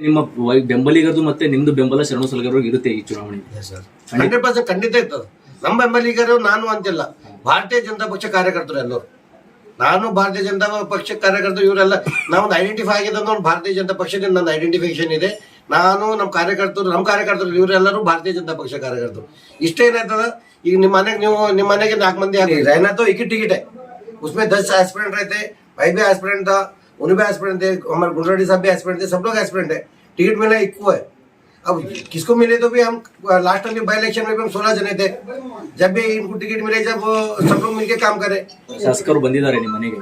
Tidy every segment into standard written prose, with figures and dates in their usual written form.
ನಿಮ್ಮ ಬೆಂಬಲಿಗರದು ಮತ್ತೆ ನಿಮ್ದು ಬೆಂಬಲ ಶರಣು ಸಲಗರವ್ರಿಗೆ ಇರುತ್ತೆ ಈ ಚುನಾವಣೆ? 100% ಖಂಡಿತ ಇರ್ತದೆ. ನಮ್ಮ ಬೆಂಬಲಿಗರು ನಾನು ಅಂತಿಲ್ಲ, ಭಾರತೀಯ ಜನತಾ ಪಕ್ಷ ಕಾರ್ಯಕರ್ತರು ಎಲ್ಲರೂ. ನಾನು ಭಾರತೀಯ ಜನತಾ ಪಕ್ಷ ಕಾರ್ಯಕರ್ತರು, ಇವರೆಲ್ಲ ನಾವೊಂದು ಐಡೆಂಟಿಫೈ ಆಗಿದೆ. ಒಂದು ಭಾರತೀಯ ಜನತಾ ಪಕ್ಷದಿಂದ ನನ್ನ ಐಡೆಂಟಿಫಿಕೇಶನ್ ಇದೆ. ನಾನು ನಮ್ಮ ಕಾರ್ಯಕರ್ತರು ಇವರೆಲ್ಲರೂ ಭಾರತೀಯ ಜನತಾ ಪಕ್ಷ ಕಾರ್ಯಕರ್ತರು. ಇಷ್ಟೇನಾಯ್ತದ, ಈಗ ನಿಮ್ಮ ಮನೆಗೆ 4 मंदी आगे रहना तो एक ही टिकट है, उसमें 10 एस्पिरेंट रहते, भाई भी एस्पिरेंट था, उन्हें भी एस्पिरेंट थे, हमारे गुंडराडी साहब भी एस्पिरेंट थे, सब लोग एस्पिरेंट है. टिकट मिला इक्को है. अब किसको मिले तो भी हम लास्ट टाइम बाई इलेक्शन में भी हम 16 जने थे. जब भी इनको टिकट मिले, जब सब लोग मिलके काम करे. ಶಾಸಕರು ಬಂದಿದ್ದಾರೆ ನಿಮ್ಮ ಮನೆಗೆ,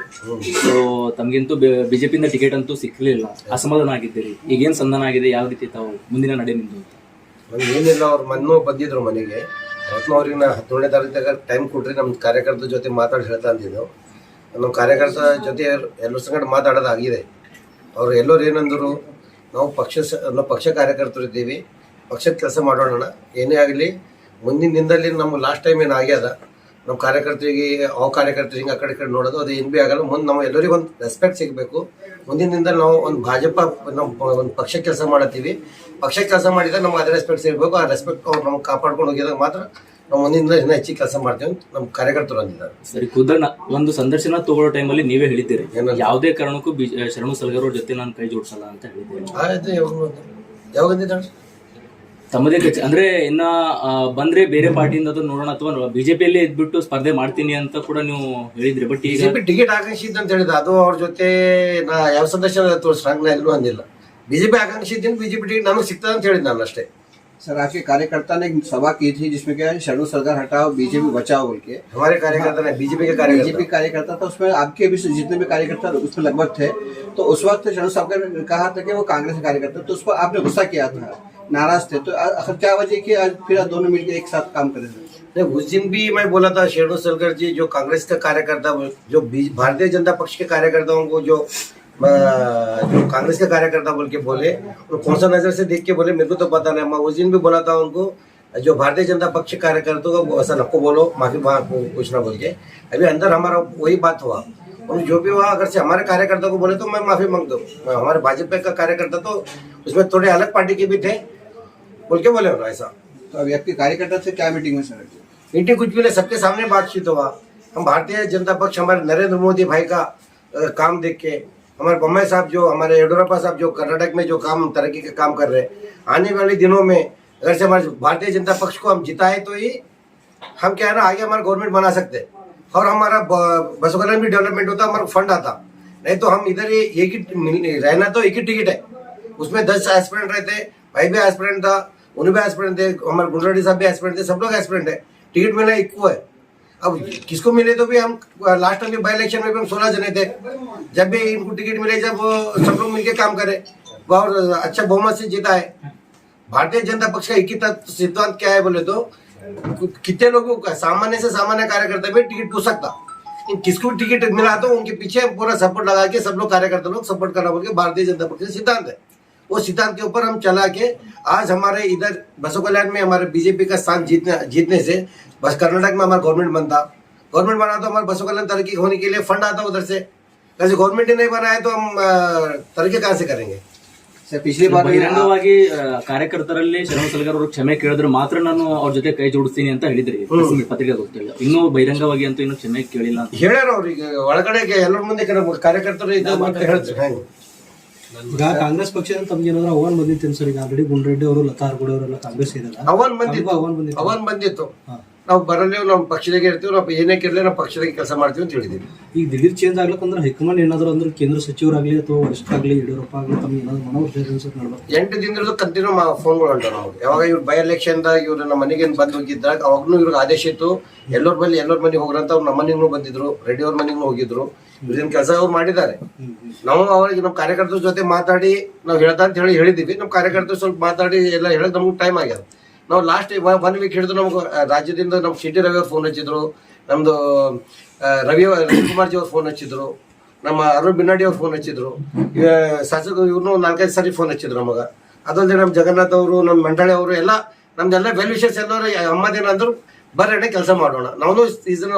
ಸೊ ತಮಗಂತೂ ಬಿಜೆಪಿಯಿಂದ ಟಿಕೆಟ್ ಅಂತೂ ಸಿಕ್ಕಲಿಲ್ಲ, ಅಸಮಾಧಾನ ಆಗಿದ್ದೀರಿ. ಈಗೇನ್ ಸಂಧಾನ ಆಗಿದೆ, ಯಾವ ರೀತಿ ತಾವು ಮುಂದಿನ ನಡೆ ನಿಮ್ದು? ಏನಿಲ್ಲ, ಅವ್ರ ಮೊನ್ನೆ ಬಂದಿದ್ರು ಮನೆಗೆ. ಅವತ್ತು ಅವ್ರಿಗೆ ನಾ 17ನೇ ತಾರೀಕು ಟೈಮ್ ಕೊಟ್ರಿ, ನಮ್ಮ ಕಾರ್ಯಕರ್ತರ ಜೊತೆ ಮಾತಾಡಿ ಹೇಳ್ತಾ ಅಂತಿದ್ದೆವು. ನಮ್ಮ ಕಾರ್ಯಕರ್ತರ ಜೊತೆ ಎಲ್ಲರ ಸಂಗಡ ಮಾತಾಡೋದಾಗಿದೆ. ಅವ್ರು ಎಲ್ಲರೂ ಏನಂದರು, ನಾವು ಪಕ್ಷ ಕಾರ್ಯಕರ್ತರು ಇದ್ದೀವಿ, ಪಕ್ಷದ ಕೆಲಸ ಮಾಡೋಣ. ಏನೇ ಆಗಲಿ ಮುಂದಿನ ದಿನದಲ್ಲಿ ನಮ್ಗೆ ಲಾಸ್ಟ್ ಟೈಮ್ ಏನು ಆಗ್ಯದ, ನಮ್ಮ ಕಾರ್ಯಕರ್ತರಿಗೆ ಕಾರ್ಯಕರ್ತರಿಗೆ ಆ ಕಡೆ ನೋಡೋದು ಅದು ಏನು ಭೀ ಆಗಲ್ಲ. ಮುಂದೆ ನಾವು ಎಲ್ಲರಿಗೂ ಒಂದು ರೆಸ್ಪೆಕ್ಟ್ ಸಿಗಬೇಕು. ಮುಂದಿನ ದಿನದಲ್ಲಿ ನಾವು ಒಂದು ಭಾಜಪ ಒಂದು ಪಕ್ಷ ಕೆಲಸ ಮಾಡತ್ತೀವಿ. ಪಕ್ಷ ಕೆಲಸ ಮಾಡಿದಾಗ ನಮ್ಗೆ ಅದೇ ರೆಸ್ಪೆಕ್ಟ್ ಸಿಗಬೇಕು. ಆ ರೆಸ್ಪೆಕ್ಟ್ ಅವ್ರು ನಮ್ಗೆ ಕಾಪಾಡ್ಕೊಂಡು ಹೋಗಿದಾಗ ಮಾತ್ರ ನಾವು ಮುಂದಿನ ಇನ್ನೂ ಹೆಚ್ಚಿಗೆ ಕೆಲಸ ಮಾಡ್ತೀವಿ ಅಂತ ನಮ್ಮ ಕಾರ್ಯಕರ್ತರು ಅಂದಿದ್ದಾರೆ. ಸರಿ, ಖುದ್ದನ್ನ ಒಂದು ಸಂದರ್ಶನ ತಗೊಳ್ಳೋ ಟೈಮಲ್ಲಿ ನೀವೇ ಹೇಳಿದ್ದೀರಿ, ಯಾವುದೇ ಕಾರಣಕ್ಕೂ ಶರಣು ಸಲಗರವ್ರ ಜೊತೆ ನಾನು ಕೈ ಜೋಡಿಸಲ್ಲ ಅಂತ ಹೇಳಿದ್ದೀರಿ. ಆಯ್ತು, ಯಾವಾಗ ತಮ್ಮದೇ ಅಂದ್ರೆ ಇನ್ನ ಬಂದ್ರೆ ಬೇರೆ ಪಾರ್ಟಿಯಿಂದ ನೋಡೋಣ, ಅಥವಾ ಬಿಜೆಪಿಯಲ್ಲಿ ಇದ್ಬಿಟ್ಟು ಸ್ಪರ್ಧೆ ಮಾಡ್ತೀನಿ ಅಂತ ಕೂಡ ನೀವು ಹೇಳಿದ್ರಿ. ಬಟ್ ಈಗ ಟಿಕೆಟ್ ಆಕಾಂಕ್ಷಿ ಅಂತ ಹೇಳಿದ, ಅದು ಅವ್ರ ಜೊತೆ ನಾ ಯಾವ ಸಂದರ್ಶನ ತೋರಿಸ್ರಂಗ್ ಎಲ್ಲೂ ಅಂದಿಲ್ಲ. बीजेपी आकांक्षी दिन बीजेपी टिकट नमक सिक्ता नान अष्टे. सर, आपके कार्यकर्ता ने सभा की थी जिसमें क्या शरणु सरकार हटाओ बीजेपी बचाओ बोल के. हमारे कार्यकर्ता ने बीजेपी कार्यकर्ता था, उसमें आपके भी जितने भी कार्यकर्ता उसमें लगभग थे. तो उस वक्त शरणु सरकार ने कहा था कि वो कांग्रेस कार्यकर्ता, तो उस पर आपने गुस्सा किया था, नाराज थे. तो आखिर क्या वजह की आज फिर दोनों मिलकर एक साथ काम करे? उस दिन भी मैं बोला था, शरणु सरकार जी जो कांग्रेस का कार्यकर्ता, जो भारतीय जनता पक्ष के कार्यकर्ताओं को जो कांग्रेस के कार्यकर्ता बोल के बोले, और कौन सा नजर से देख के बोले मेरे को तो पता नहीं. मैं उस दिन भी बोला था उनको, जो भारतीय जनता पक्ष कार्यकर्ताओं को ऐसा नको बोलो, माफी पूछना बोल के. अभी अंदर हमारा वही बात हुआ, और जो भी हुआ अगर से हमारे कार्यकर्ता को बोले तो मैं माफी मांग दूँ. हमारे भाजपा का कार्यकर्ता तो उसमें थोड़े अलग पार्टी के भी थे बोल के बोले होना ऐसा. तो अभी आपके कार्यकर्ता से क्या मीटिंग में सर? मीटिंग कुछ भी नहीं, सबके सामने बातचीत हुआ. हम भारतीय जनता पक्ष हमारे नरेंद्र मोदी भाई का काम देख के, हमारे बम्बई साहब जो, हमारे येडियुरप्पा साहब जो कर्नाटक में जो काम तरक्की के काम कर रहे हैं, आने वाले दिनों में अगर से हमारे भारतीय जनता पक्ष को हम जिताए तो ही हम क्या है ना आगे हमारा गवर्नमेंट बना सकते हैं, और हमारा बसों कल्याण भी डेवलपमेंट होता, हमारा फंड आता. नहीं तो हम इधर ही एक ही रहना तो एक ही टिकट है, उसमें 10 एस्पिरेंट रहते, भाई भी एस्पिरेंट था, उन्हें भी एस्पिरेंट थे, हमारे गुंडराडी साहब भी एस्पिरेंट थे, सब लोग एस्पिरेंट है. टिकट मिला इक्को है. अब किसको मिले तो भी हम लास्ट टाइम बाई इलेक्शन में भी हम 16 जने थे. जब भी इनको टिकट मिले, जब सब लोग मिलके काम करे और अच्छा बहुमत से जीता है. भारतीय जनता पक्ष का एक ही सिद्धांत क्या है बोले तो, कितने लोगों का सामान्य से सामान्य कार्यकर्ता भी टिकट पूछ सकता. किसको टिकट मिला तो उनके पीछे पूरा सपोर्ट लगा के सब लोग कार्यकर्ता लोग सपोर्ट करना बोल के भारतीय जनता पक्ष का सिद्धांत है. वो सिद्धांत के ऊपर हम चला के आज हमारे इधर बसों कल्याण में हमारे बीजेपी का स्थान जीतने से बस कर्नाटक में हमारा गवर्नमेंट बना तो हमारे बसों कल्याण तरक्की होने के लिए फंड आता उधर से. वैसे गवर्नमेंट ही नहीं बनाया तो हम तरक्की कहाँ से करेंगे? पिछली बार ಬಹಿರಂಗವಾಗಿ ಕಾರ್ಯಕರ್ತರಲ್ಲಿ ಶರಣು ಸಲಗರ್ ಅವರು ಕ್ಷಮೆ ಕೇಳಿದ್ರೆ ಮಾತ್ರ ನಾನು ಅವ್ರ ಜೊತೆ ಕೈ ಜೋಡಿಸ್ತೀನಿ ಅಂತ ಹೇಳಿದ್ರಿ ಪತ್ರಿಕೆ ಗೊತ್ತಿಲ್ಲ. ಇನ್ನೂ ಬಹಿರಂಗವಾಗಿ ಅಂತೂ ಇನ್ನೂ ಕ್ಷಮೆ ಕೇಳಿಲ್ಲ ಅಂತ ಹೇಳ್ಯಾರ ಅವ್ರಿಗೆ. ಒಳಗಡೆ ಎಲ್ಲರ ಮುಂದೆ ಕಾರ್ಯಕರ್ತರು ಇದ್ದಾರೆ ಹೇಳ್ತಾರೆ. ಈಗ ಕಾಂಗ್ರೆಸ್ ಪಕ್ಷದಿಂದ ತಮ್ಗೆ ಏನಾದ್ರು ಆಹ್ವಾನ ಬಂದಿತ್ತು ಸರ್? ಈಗ ಆಲ್ರೆಡಿ ಗುಂಡ್ರೆಡ್ಡಿ ಅವರು, ಲತಾ ಆರ್ಗೋಡೆ ಅವರೆಲ್ಲ ಕಾಂಗ್ರೆಸ್ ಇದಾರೆ. ಆಹ್ವಾನ ಬಂದಿತ್ತು. ನಾವು ಬರಲಿ, ನಮ್ಮ ಪಕ್ಷದಾಗೆ ಇರ್ತೀವಿ, ನಾವು ಏನೇ ಇರಲಿ ನಾವು ಪಕ್ಷದಾಗೆ ಕೆಲಸ ಮಾಡ್ತೀವಿ ಅಂತ ಹೇಳಿದೀವಿ. ಈಗ ದಿಢೀರ್ ಚೇಂಜ್ ಆಗ್ಲಕ್ಕಂದ್ರೆ ಹೈಕಮಾಂಡ್ ಏನಾದ್ರು ಅಂದ್ರೆ ಕೇಂದ್ರ ಸಚಿವರಾಗ್ಲಿ ಅಥವಾ ವರಿಷ್ಠರಾಗ್ಲಿ, ಯಡಿಯೂರಪ್ಪ ಆಗಲಿ, ತಮ್ಗೆ ಏನಾದ್ರು ಮನೋರ್ಜ ಮಾಡ್ಬೇಕು. 8 ದಿನದ ಕಂಟಿನ್ಯೂ ಫೋನ್ಗಳು ಉಂಟು ನಮಗೆ. ಯಾವಾಗ ಇವ್ರು ಬೈ ಎಲೆಕ್ಷನ್ ದಾಗ ಇವ್ರು ನಮ್ಮ ಮನೆಗೆ ಬಂದು ಹೋಗಿದ್ದಾಗ ಅವಾಗೂ ಇವ್ರಿಗೆ ಆದೇಶ ಇತ್ತು, ಎಲ್ಲರ ಮನೆಗೆ ಹೋಗ್ರಂತ. ಅವ್ರು ನಮ್ಮ ಮನೆಗೂ ಬಂದಿದ್ರು, ರೆಡ್ಡಿ ಅವ್ರ ಮನೆಗೂ ಹೋಗಿದ್ರು. ಇವ್ರೇನ್ ಕೆಲಸ ಅವ್ರು ಮಾಡಿದ್ದಾರೆ. ನಾವು ಅವ್ರಿಗೆ ನಮ್ಮ ಕಾರ್ಯಕರ್ತರ ಜೊತೆ ಮಾತಾಡಿ ನಾವು ಹೇಳ್ತಾ ಅಂತ ಹೇಳಿದೀವಿ. ನಮ್ಮ ಕಾರ್ಯಕರ್ತರು ಸ್ವಲ್ಪ ಮಾತಾಡಿ ಎಲ್ಲ ಹೇಳಕ್ ನಮ್ಗೆ ಟೈಮ್ ಆಗ್ಯದ. ನಾವು ಲಾಸ್ಟ್ 1 ವೀಕ್ ಹಿಡಿದು ನಮ್ಗೆ ರಾಜ್ಯದಿಂದ ನಮ್ಮ ಸಿ ಟಿ ರವಿ ಅವ್ರು ಫೋನ್ ಹಚ್ಚಿದ್ರು, ನಮ್ದು ರವಿಕುಮಾರ್ ಜಿ ಅವ್ರು ಫೋನ್ ಹಚ್ಚಿದ್ರು, ನಮ್ಮ ಅರುಣ್ ಬಿನ್ನಾಡಿ ಅವ್ರು ಫೋನ್ ಹಚ್ಚಿದ್ರು, ಶಾಸಕ ಇವ್ರನ್ನೂ 4-5 ಸಾರಿ ಫೋನ್ ಹಚ್ಚಿದ್ರು ನಮಗ. ಅದಲ್ಲದೆ ನಮ್ಮ ಜಗನ್ನಾಥ್ ಅವರು, ನಮ್ಮ ಮಂಡಳಿ ಅವರು ಎಲ್ಲ ನಮ್ದೆಲ್ಲ ವೆಲ್ ವಿಷರ್ಸ್ ಎಲ್ಲರೂ ಅಮ್ಮದೇನ ಅಂದ್ರು ಬರ್ರಿ ಕೆಲಸ ಮಾಡೋಣ. ನಾವು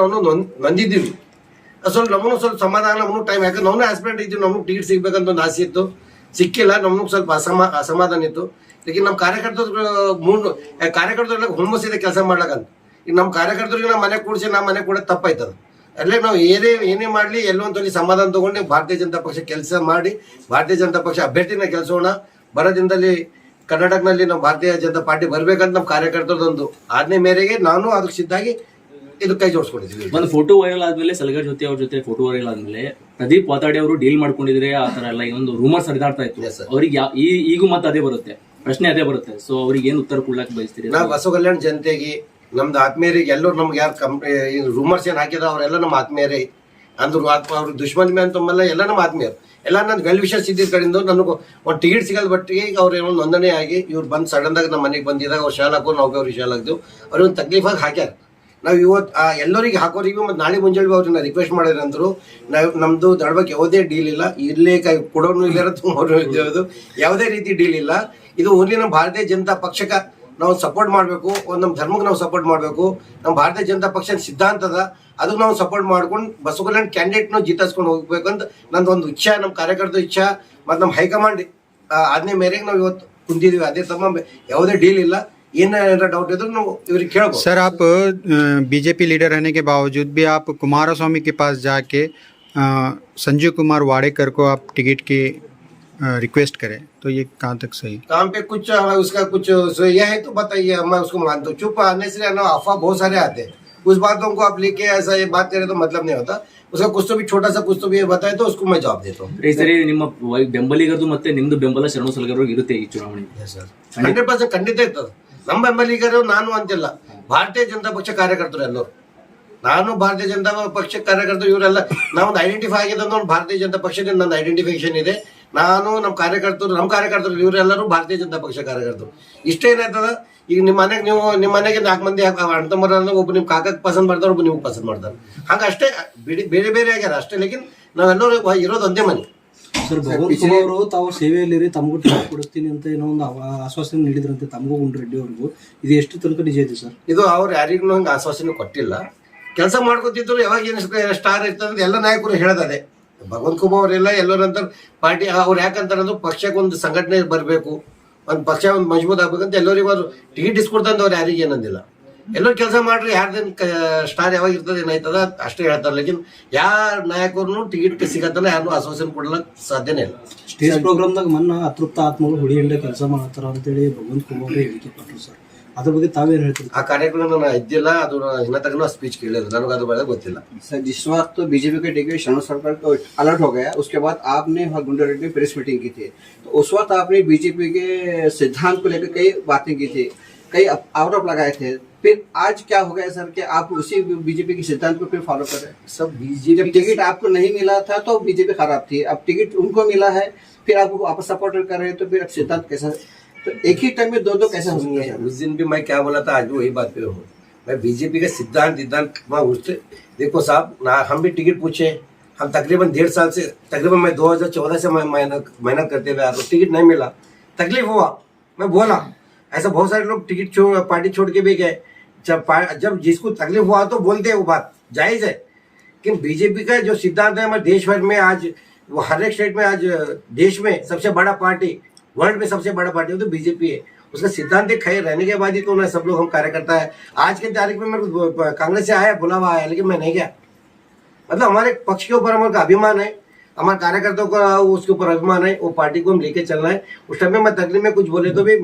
ನೊಂದಿದ್ದೀವಿ. ಸ್ವಲ್ಪ ನಮಗೂ ಸ್ವಲ್ಪ ಸಮಾಧಾನ, ನಮಗೂ ಟೈಮ್, ಯಾಕಂದ್ರೆ ನಾವು ಆಸ್ಪಿರೆಂಟ್ ಇದ್ದೀವಿ, ನಮಗೂ ಟಿಕೆಟ್ ಸಿಗ್ಬೇಕಂತ ಒಂದು ಆಸೆ ಇತ್ತು. ಸಿಕ್ಕಿಲ್ಲ. ನಮ್ಗೆ ಸ್ವಲ್ಪ ಅಸಮಾಧಾನ ಇತ್ತು. ಲೇಕಿನ್ ನಮ್ಮ ಕಾರ್ಯಕರ್ತರೆಲ್ಲ ಹುಮ್ಮಸ್ಸಿದೆ ಕೆಲಸ ಮಾಡ್ಲಕ್ಕಂತ. ಈಗ ನಮ್ಮ ಕಾರ್ಯಕರ್ತರಿಗೆ ನಮ್ಮ ಮನೆ ಕೂಡಿಸಿ ನಮ್ಮ ಮನೆ ಕೂಡ ತಪ್ಪಾಯ್ತದ. ಅಲ್ಲೇ ನಾವು ಏನೇ ಮಾಡಲಿ ಎಲ್ಲೊಂದು ಸಮಾಧಾನ ತಗೊಂಡು ಭಾರತೀಯ ಜನತಾ ಪಕ್ಷ ಕೆಲಸ ಮಾಡಿ ಭಾರತೀಯ ಜನತಾ ಪಕ್ಷ ಅಭ್ಯರ್ಥಿನ ಕೆಲಸೋಣ. ಬರೋ ದಿನದಲ್ಲಿ ಕರ್ನಾಟಕದಲ್ಲಿ ನಾವು ಭಾರತೀಯ ಜನತಾ ಪಾರ್ಟಿ ಬರ್ಬೇಕಂತ ನಮ್ಮ ಕಾರ್ಯಕರ್ತರದೊಂದು ಆಜ್ಞೆ ಮೇರೆಗೆ ನಾನು ಅದಕ್ಕೆ ಸಿದ್ಧಾಗಿ ಇದು ಕೈ ಜೋಡಿಸ್ಕೊಂಡಿದ್ವಿ. ಒಂದು ಫೋಟೋ ವೈರಲ್ ಆದ್ಮೇಲೆ ಸಲಗರ್ ಜೊತೆ ಅವ್ರ ಜೊತೆ ಫೋಟೋ ವೈರಲ್ ಆದ್ಮೇಲೆ ಪ್ರದೀಪ್ ವಾತಾಡಿ ಅವರು ಡೀಲ್ ಮಾಡ್ಕೊಂಡಿದ್ರೆ ಆ ತರ ಎಲ್ಲ ಒಂದು ರೂಮರ್ಸ್ ಹರಿದಾಡ್ತಾ ಇತ್ತು. ಅವ್ರಿಗೆ ಈಗೂ ಮತ್ತೆ ಅದೇ ಬರುತ್ತೆ, ಪ್ರಶ್ನೆ ಅದೇ ಬರುತ್ತೆ. ಸೊ ಅವ್ರಿಗೆ ಏನ್ ಉತ್ತರ ಕೊಡ್ಲಕ್ ಬಯಸ್ತೀರಿ? ನಾವು ಬಸವ ಕಲ್ಯಾಣ ಜನತೆಗೆ ನಮ್ದು ಆತ್ಮೀಯರಿಗೆ ಎಲ್ಲರೂ ನಮ್ಗೆ ಯಾರು ರೂಮರ್ಸ್ ಏನ್ ಹಾಕಿದ ಅವರೆಲ್ಲ ನಮ್ಮ ಆತ್ಮೀಯರೇ ಅಂದ್ರು. ಅವ್ರ ದುಶ್ಮನ್ ಮೇ ಅಂತಲ್ಲ, ಎಲ್ಲ ನಮ್ಮ ಆತ್ಮೀಯರು. ಎಲ್ಲ ನನ್ನ ವೆಲ್ ವಿಷಸ್ ಇದ್ದಿದ್ದ ಕಡೆಯಿಂದ ನನಗೆ ಒಂದು ಟಿಕೆಟ್ ಸಿಗಲ್ ಬಟ್ಟಿಗೆ ಅವ್ರು ಏನೋ ನೋಂದಣಿ ಆಗಿ ಇವ್ರು ಬಂದು ಸಡನ್ದಾಗ ನಮ್ಮ ಮನೆಗೆ ಬಂದಿದ್ದಾಗ ಅವ್ರು ಶಾಲೆ ಹಾಕೋ ನಾವು ಅವ್ರಿಗೆ ಶಾಲೆ ಹಾಕ್ದೇವು. ಅವ್ರಿಗೆ ತಕ್ಲೀಫಾಗಿ ಹಾಕ್ಯಾರ. ನಾವು ಇವತ್ತು ಎಲ್ಲರಿಗೆ ಹಾಕೋರಿಗೂ ಮತ್ತು ನಾಳೆ ಮುಂಜಾನೆ ಅವ್ರನ್ನ ರಿಕ್ವೆಸ್ಟ್ ಮಾಡಿದ್ರೆ ಅಂದರು ನಮ್ಮದು ದಡ್ಬೇಕು ಯಾವುದೇ ಡೀಲ್ ಇಲ್ಲ, ಇಲ್ಲೇ ಕೊಡೋನು ಇಲ್ಲಾರ ತುಂಬೋರು ಇದ್ದೇವೆ, ಯಾವುದೇ ರೀತಿ ಡೀಲ್ ಇಲ್ಲ. ಇದು ಓನ್ಲಿ ನಮ್ಮ ಭಾರತೀಯ ಜನತಾ ಪಕ್ಷಕ್ಕೆ ನಾವು ಸಪೋರ್ಟ್ ಮಾಡಬೇಕು, ಒಂದು ನಮ್ಮ ಧರ್ಮಕ್ಕೆ ನಾವು ಸಪೋರ್ಟ್ ಮಾಡಬೇಕು. ನಮ್ಮ ಭಾರತೀಯ ಜನತಾ ಪಕ್ಷದ ಸಿದ್ಧಾಂತದ ಅದಕ್ಕೆ ನಾವು ಸಪೋರ್ಟ್ ಮಾಡ್ಕೊಂಡು ಬಸವ ಕಲ್ಯಾಣ ಕ್ಯಾಂಡಿಡೇಟ್ನ ಜಿತಾಯಿಸ್ಕೊಂಡು ಹೋಗ್ಬೇಕಂತ ನಂದೊಂದು ಇಚ್ಛಾ, ನಮ್ಮ ಕಾರ್ಯಕರ್ತರ ಇಚ್ಛಾ ಮತ್ತು ನಮ್ಮ ಹೈಕಮಾಂಡ್ ಆಜ್ಞೆ ಮೇರೆಗೆ ನಾವು ಇವತ್ತು ಕುಂತಿದ್ದೀವಿ. ಅದೇ ತಮ್ಮ ಯಾವುದೇ ಡೀಲ್ ಇಲ್ಲ. ಏನಾರ ಡೌಟ್ ಇದ್ರೂ ನಾವು ಇವ್ರಿಗೆ ಕೇಳಬಹುದು. सर आप बीजेपी लीडर रहने के बावजूद भी आप कुमारस्वामी के पास जाके संजीव कुमार वाडेकर को आप टिकट की रिक्वेस्ट करें, तो ये कहाँ तक सही? काम पे कुछ उसका कुछ यह है तो बताइए, मैं उसको मानता हूँ. चुप आने से ना अफवाह बहुत सारे आते हैं. उस बातों को आप लेके ऐसा ये बात करें तो मतलब नहीं होता. उसका कुछ तो भी छोटा सा कुछ तो भी बताए तो उसको मैं जवाब देता हूँ. ಈ ಸರಿ ನಿಮ್ಮ ಬೆಂಬಲಿಗರದು ಮತ್ತೆ ನಿಮ್ದು ಬೆಂಬಲ ಶರಣು ಸಲಗರ್ ಇರುತ್ತೆ ಈ ಚುನಾವಣೆ? 100% ಖಂಡಿತ ಇರ್ತದೆ. ನಮ್ಮ ಬೆಂಬಲಿಗರು ನಾನು ಅಂತಿಲ್ಲ, ಭಾರತೀಯ ಜನತಾ ಪಕ್ಷ ಕಾರ್ಯಕರ್ತರು ಎಲ್ಲರೂ. ನಾನು ಭಾರತೀಯ ಜನತಾ ಪಕ್ಷ ಕಾರ್ಯಕರ್ತರು, ಇವರೆಲ್ಲ ನಾವೊಂದು ಐಡೆಂಟಿಫೈ ಆಗಿದೆ ಅಂದ್ರೆ ಒಂದು ಭಾರತೀಯ ಜನತಾ ಪಕ್ಷದಿಂದ ನನ್ನ ಐಡೆಂಟಿಫಿಕೇಶನ್ ಇದೆ. ನಾನು ನಮ್ಮ ಕಾರ್ಯಕರ್ತರು ಇವರೆಲ್ಲರೂ ಭಾರತೀಯ ಜನತಾ ಪಕ್ಷ ಕಾರ್ಯಕರ್ತರು. ಇಷ್ಟೇನಾಯ್ತದ, ಈಗ ನಿಮ್ಮ ಮನೆಗೆ 4 ಮಂದಿ ಅಣ್ತಂಬರ ಒಬ್ಬ ನಿಮ್ಮ ಕಾಕಕ್ಕೆ ಪಸಂದ್ ಮಾಡ್ತಾರೆ, ಒಬ್ಬ ನಿಮ್ಗೆ ಪಸಂದ್ ಮಾಡ್ತಾರೆ. ಹಂಗ ಅಷ್ಟೇ ಬೇರೆ ಬೇರೆ ಆಗ್ಯಾರ ಅಷ್ಟೇ. ಲೇಕಿನ್ ನಾವೆಲ್ಲರೂ ಇರೋದು ಒಂದೇ ಮನೆ. ಸರ್, ಭಗವಂತ ಖೂಬಾ ಅವರು ತಾವು ಸೇವೆಯಲ್ಲಿರಿ ತಮಗೂ ಟಿಕೆಟ್ ಕೊಡಿಸ್ತೀನಿ ಅಂತ ಏನೋ ಒಂದು ಆಶ್ವಾಸನೆ ನೀಡಿದ್ರಂತೆ ತಮಗೂ ಗುಂಡ್ರೆಡ್ಡಿ ಅವ್ರಿಗೂ. ಇದು ಎಷ್ಟು ತನಕ ನಿಜ ಇದೆ ಸರ್? ಇದು ಅವ್ರು ಯಾರಿಗೂ ಹಂಗೆ ಆಶ್ವಾಸನೆ ಕೊಟ್ಟಿಲ್ಲ. ಕೆಲಸ ಮಾಡ್ಕೊತಿದ್ರು. ಯಾವಾಗ ಏನು ಸ್ಟಾರ್ ಇರ್ತದೆ ಎಲ್ಲ ನಾಯಕರು ಹೇಳೋದೇ. ಭಗವಂತ ಖೂಬಾ ಅವರೆಲ್ಲ ಎಲ್ಲರಂತ ಪಾರ್ಟಿ ಅವ್ರು ಯಾಕಂತಾರೆ ಅಂದ್ರೆ ಪಕ್ಷಕ್ಕೆ ಒಂದು ಸಂಘಟನೆ ಬರಬೇಕು, ಒಂದು ಪಕ್ಷ ಒಂದು ಮಜಬೂತ್ ಆಗ್ಬೇಕಂತ ಎಲ್ಲರಿಗೂ ಅವ್ರು ಟಿಕೆಟ್ ಇಸ್ಕೊಡ್ತಂತ ಅವ್ರು ಯಾರಿಗೆ ಏನಂದಿಲ್ಲ. ಎಲ್ಲರೂ ಕೆಲಸ ಮಾಡ್ರಿ, ಯಾರ್ದೇನು ಸ್ಟಾರ್ ಯಾವಾಗ ಇರ್ತದೆ ಏನಾಯ್ತದ ಅಷ್ಟೇ ಹೇಳ್ತಾರೆ. ಲೇಕಿನ್ ಯಾರ ನಾಯಕರು ಟಿಕೆಟ್ ಸಿಗತ್ತಲ್ಲ ಯಾರು ಆಶ್ವಾಸನೆ ಕೊಡ್ಲಕ್ಕೆ ಸಾಧ್ಯನೇ ಇಲ್ಲ. ಸ್ಟೇಜ್ ಪ್ರೋಗ್ರಾಮ್ದಾಗ ಮೊನ್ನೆ ಅತೃಪ್ತ ಆತ್ಮಗಳು ಹುಡಿ ಹಿಂಡೆ ಕೆಲಸ ಮಾಡತ್ತಾರ ಅಂತೇಳಿ ಭಗವಂತ ಖೂಬಾ ಅವರೇ ಹೇಳಿಕೆ ಕೊಟ್ಟರು ಸರ್. ಅದ್ರ ಬಗ್ಗೆ ತಾವೇನು ಹೇಳ್ತೀರಿ? ಆ ಕಾರ್ಯಕ್ರಮ ನಾನು ಇದ್ದಿಲ್ಲ, ಅದು ಇನ್ನ ತನಕ ಸ್ಪೀಚ್ ಕೇಳಿಲ್ಲ, ನನಗೆ ಅದ್ರ ಬಗ್ಗೆ ಗೊತ್ತಿಲ್ಲ. सर, जिस वक्त तो बीजेपी के टिकट शरणु सरकार तो अलर्ट हो गया, उसके बाद आपने गुंडारेड्डी में प्रेस मीटिंग की थी, तो उस वक्त आपने बीजेपी के सिद्धांत को लेकर कई बातें की थी, कई आरोप लगाए थे. फिर आज क्या हो गया सर कि आप उसी बीजेपी के सिद्धांत को फिर फॉलो कर रहे हैं? सब बीजेपी जब टिकट आपको नहीं मिला था तो बीजेपी खराब थी, अब टिकट उनको मिला है, फिर आप वापस सपोर्ट कर रहे हैं, तो फिर अब सिद्धांत कैसा? तो एक ही टाइम में दो कैसे हो सकते हैं? उस दिन भी मैं क्या बोला था, आज भी वही बात पे हूँ. मैं बीजेपी का सिद्धांत मैं उससे देखो साहब ना, हम भी टिकट पूछे. हम तकरीबन 1.5 साल से, तकरीबन मैं 2014 से मेहनत करते हुए आ रहा हूँ. टिकट नहीं मिला, तकलीफ हुआ, मैं बोला. ऐसा बहुत सारे लोग टिकट पार्टी छोड़ के भी गए. जब जिसको तकलीफ हुआ तो बोलते हैं, वो बात जायज है. लेकिन बीजेपी का जो सिद्धांत है हमारे देश भर में आज, वो हर एक स्टेट में आज देश में सबसे बड़ा पार्टी, वर्ल्ड में सबसे बड़ा पार्टी तो बीजेपी है. उसका सिद्धांत खड़े रहने के बाद ही तो सब लोग हम कार्यकर्ता है. आज के तारीख में मेरे को कांग्रेस से आया, बुलावा आया, लेकिन मैं नहीं गया. मतलब हमारे पक्ष के ऊपर हमारा अभिमान है, हमारे कार्यकर्ताओं का उसके ऊपर अभिमान है. वो पार्टी को हम लेके चलना है. उस टाइम में मैं तकलीफ में कुछ बोले तो भी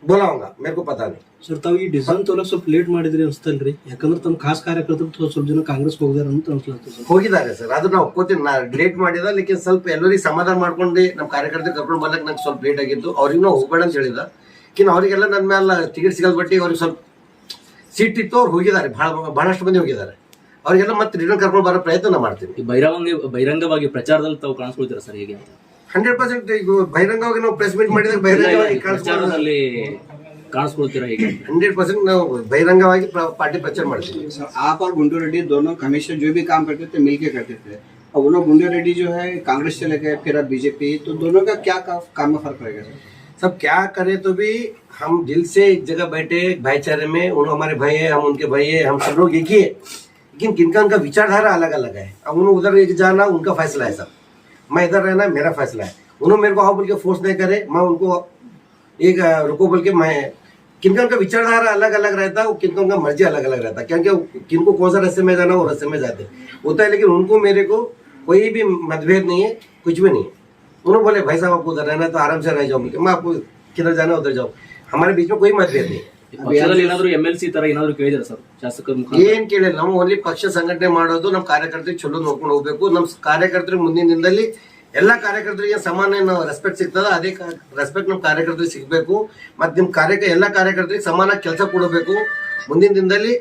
बोलाऊंगा, मेरे को पता नहीं. ಸರ್, ತಾವು ಈ ಡಿಸೈನ್ ತೊಗೊಳಕ್ ಸ್ವಲ್ಪ ಲೇಟ್ ಮಾಡಿದ್ರಿ ಅನ್ಸ್ತಲ್ರಿ? ಯಾಕಂದ್ರೆ ತಮ್ಮ ಖಾಸ್ ಕಾರ್ಯಕರ್ತರು ಸ್ವಲ್ಪ ಜನ ಕಾಂಗ್ರೆಸ್ ಹೋಗಿದಾರೆ ಅಂತ ಅನ್ಸ್ಲತ್ತ ಸರ್. ಹೋಗಿದ್ದಾರೆ ಸರ್, ಅದು ನಾವು ಒಪ್ಕೋತೀನಿ. ನಾ ಲೇಟ್ ಮಾಡಿದ, ಲೇಕಿನ್ ಸ್ವಲ್ಪ ಎಲ್ಲರಿಗೆ ಸಮಾಧಾನ ಮಾಡ್ಕೊಂಡು ನಮ್ಮ ಕಾರ್ಯಕರ್ತರು ಕರ್ಕೊಂಡು ಬರ್ಲಕ್ಕೆ ನಂಗೆ ಸ್ವಲ್ಪ ಲೇಟ್ ಆಗಿತ್ತು. ಅವ್ರಿಗೆ ನಾವು ಹೋಗ್ಬೇಡ ಅಂತ ಹೇಳಿದ. ಕಿನ್ ಅವರಿಗೆಲ್ಲ ನನ್ನ ಮೇಲೆ ಟಿಕೆಟ್ ಸಿಗಲ್ ಬಟ್ಟಿ ಅವ್ರಿಗೆ ಸ್ವಲ್ಪ ಸೀಟ್ ಇತ್ತು, ಅವ್ರು ಹೋಗಿದ್ದಾರೆ. ಬಹಳಷ್ಟು ಮಂದಿ ಹೋಗಿದ್ದಾರೆ. ಅವರಿಗೆಲ್ಲ ಮತ್ತೆ ರಿಟರ್ನ್ ಕರ್ಕೊಂಡು ಬರೋ ಪ್ರಯತ್ನ ಮಾಡ್ತೀನಿ. ಈ ಬಹಿರಂಗವಾಗಿ ಪ್ರಚಾರದಲ್ಲಿ ತಾವು ಕಾಣಿಸ್ಕೊಳ್ತೀರಾ ಸರ್ ಹೇಗೆ? 100% ಈಗ ಬಹಿರಂಗವಾಗಿ ನಾವು ಪ್ರೆಸ್ ಮೀಟ್ ಮಾಡಿದಾಗ ಬಹಿರಂಗವಾಗಿ ಪ್ರಚಾರದಲ್ಲಿ ಕಾಣಿಸ್ಕೊಳ್ತೀರಾ ಹೇಗೆ? 100% ನಾವು ಬಹಿರಂಗವಾಗಿ ಪಾರ್ಟಿ ಪ್ರಚಾರ ಮಾಡ್ತೀವಿ. आप और गुंडू रेड्डी दोनों हमेशा जो भी काम करते थे मिलके करते थे. और वो लोग गुंडू रेड्डी जो है कांग्रेस चले गए, फिर अब बीजेपी, तो दोनों का क्या काम में फर्क रहेगा? सब क्या करे तो भी हम दिल से एक जगह बैठे भाईचारे में. उन हमारे भाई है, हम उनके भाई है, हम सब लोग एक ही है. लेकिन किनका उनका विचारधारा अलग अलग है. अब उन्हें उधर जाना उनका फैसला है सब. मैं इधर रहना मेरा फैसला है. उन्होंने मेरे को आओ बोल के फोर्स नहीं करे, मैं उनको एक रुको बोल के मैं किनका उनका विचारधारा अलग अलग रहता है, किनका उनका मर्जी अलग अलग रहता है, क्योंकि किनको कौन सा रास्ते में जाना वो रास्ते में जाते होता है, लेकिन उनको मेरे को कोई भी मतभेद नहीं है, कुछ भी नहीं है। उन्होंने बोले भाई साहब आपको उधर रहना है तो आराम से रह जाओ, मैं आपको किधर जाना उधर जाओ, हमारे बीच में कोई मतभेद नहीं है। ಪಕ್ಷದಲ್ಲಿ ಏನಾದ್ರು MLC ತರ ಏನಾದ್ರು ಕೇಳಿದಾರೆ ಸರ್ ಶಾಸಕರ ಮುಖಾಂತರ? ಏನ್ ಕೇಳಿಲ್ಲ, ನಾವು ಓನ್ಲಿ ಪಕ್ಷ ಸಂಘಟನೆ ಮಾಡೋದು, ನಮ್ಮ ಕಾರ್ಯಕರ್ತರಿಗೆ ಚಲೋ ನೋಡ್ಕೊಂಡು ಹೋಗ್ಬೇಕು, ನಮ್ಮ ಕಾರ್ಯಕರ್ತರಿಗೆ ಮುಂದಿನ ದಿನದಲ್ಲಿ ಎಲ್ಲ ಕಾರ್ಯಕರ್ತರಿಗೆ ಸಮಾನ ನಾವು ರೆಸ್ಪೆಕ್ಟ್ ಸಿಗ್ತದ, ಅದೇ ರೆಸ್ಪೆಕ್ಟ್ ನಮ್ಮ ಕಾರ್ಯಕರ್ತರಿಗೆ ಸಿಗ್ಬೇಕು, ಮತ್ತೆ ನಿಮ್ಮ ಎಲ್ಲ ಕಾರ್ಯಕರ್ತರಿಗೆ ಸಮಾನ ಕೆಲಸ ಕೊಡಬೇಕು. ಮುಂದಿನ ದಿನದಲ್ಲಿ